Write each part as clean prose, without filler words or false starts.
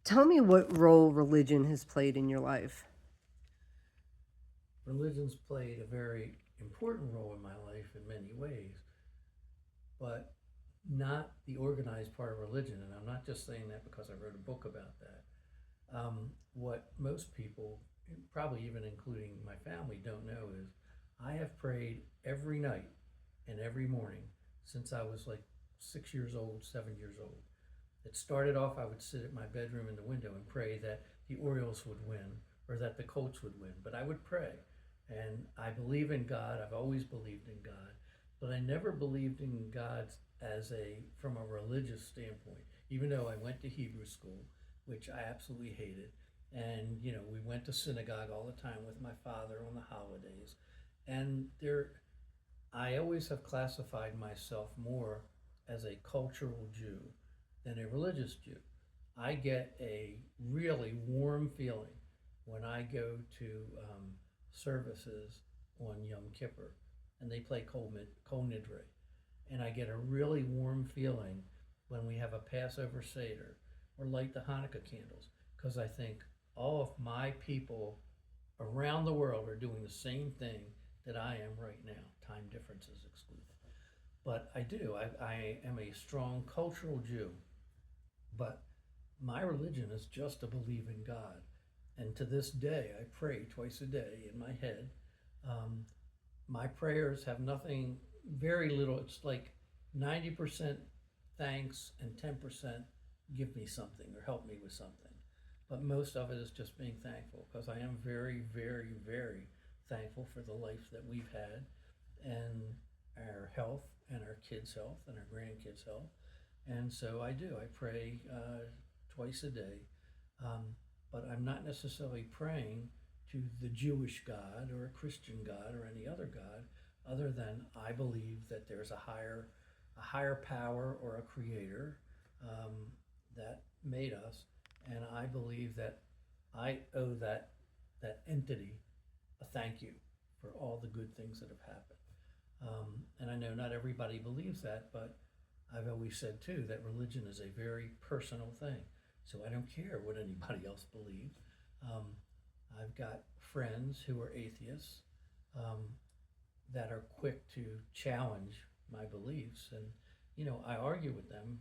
Tell me what role religion has played in your life. Religion's played a very important role in my life in many ways, but not the organized part of religion. And I'm not just saying that because I wrote a book about that. What most people, probably even including my family, don't know is I have prayed every night and every morning since I was like 6 years old, 7 years old. It started off, I would sit at my bedroom in the window and pray that the Orioles would win or that the Colts would win. But I would pray. And I believe in God. I've always believed in God. But I never believed in God from a religious standpoint, even though I went to Hebrew school, which I absolutely hated. And, we went to synagogue all the time with my father on the holidays. And I always have classified myself more as a cultural Jew than a religious Jew. I get a really warm feeling when I go to services on Yom Kippur and they play Kol Nidre. And I get a really warm feeling when we have a Passover Seder or light the Hanukkah candles because I think all of my people around the world are doing the same thing that I am right now, time differences excluded. But I do. I am a strong cultural Jew, but my religion is just to believe in God. And to this day, I pray twice a day in my head. Um, my prayers have nothing, very little. It's like 90% thanks and 10% give me something or help me with something. But most of it is just being thankful because I am very, very, very thankful for the life that we've had and our health and our kids' health and our grandkids' health. And so I do. I pray twice a day. Um, but I'm not necessarily praying to the Jewish God or a Christian God or any other God, other than I believe that there's a higher power or a creator um, that made us, and I believe that I owe that entity a thank you for all the good things that have happened. And I know not everybody believes that, but I've always said too that religion is a very personal thing. So I don't care what anybody else believes. Um, I've got friends who are atheists um, that are quick to challenge my beliefs. And, I argue with them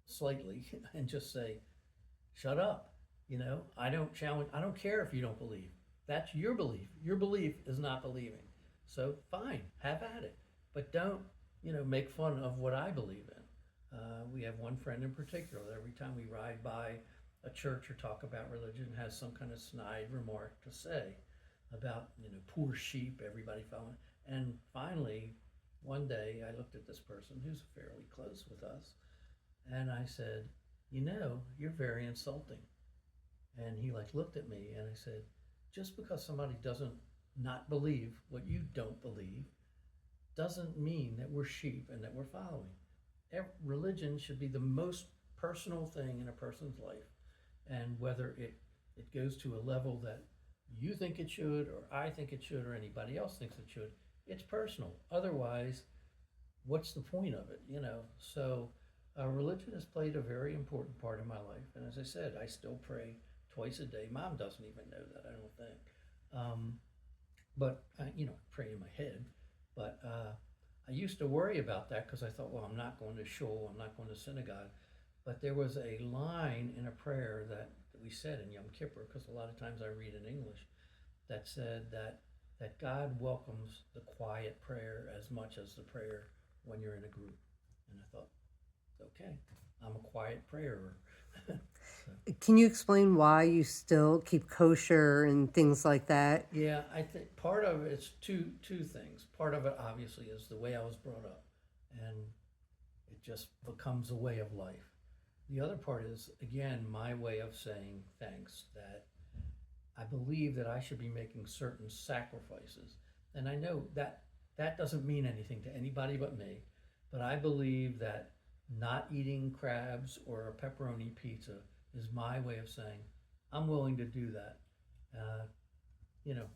slightly and just say, shut up. I don't care if you don't believe. That's your belief. Your belief is not believing. So fine, have at it. But don't, make fun of what I believe in. We have one friend in particular that every time we ride by a church or talk about religion has some kind of snide remark to say about, poor sheep, everybody following. And finally, one day I looked at this person who's fairly close with us and I said, you're very insulting. And he like looked at me and I said, just because somebody doesn't not believe what you don't believe doesn't mean that we're sheep and that we're following. Religion should be the most personal thing in a person's life. And whether it goes to a level that you think it should, or I think it should, or anybody else thinks it should, it's personal. Otherwise, what's the point of it, So religion has played a very important part in my life. And as I said, I still pray twice a day. Mom doesn't even know that, I don't think. Um, but pray in my head. But I used to worry about that because I thought, well, I'm not going to shul, I'm not going to synagogue. But there was a line in a prayer that we said in Yom Kippur, because a lot of times I read in English, that said that God welcomes the quiet prayer as much as the prayer when you're in a group. And I thought, okay, I'm a quiet prayer. So, Can you explain why you still keep kosher and things like that? yeah, I think part of it's two things. Part of it obviously is the way I was brought up, and it just becomes a way of life. The other part is again my way of saying thanks, that I believe that I should be making certain sacrifices. And I know that doesn't mean anything to anybody but me, but I believe that not eating crabs or a pepperoni pizza is my way of saying I'm willing to do that. Uh,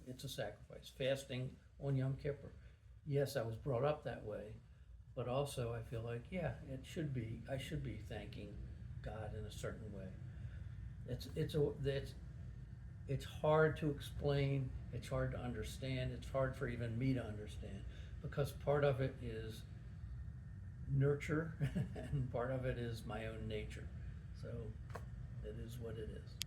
it's a sacrifice. Fasting on Yom Kippur. Yes, I was brought up that way, but also I feel like, yeah, I should be thanking God in a certain way. It's hard to explain. It's hard to understand. It's hard for even me to understand because part of it is nurture and part of it is my own nature. So it is what it is.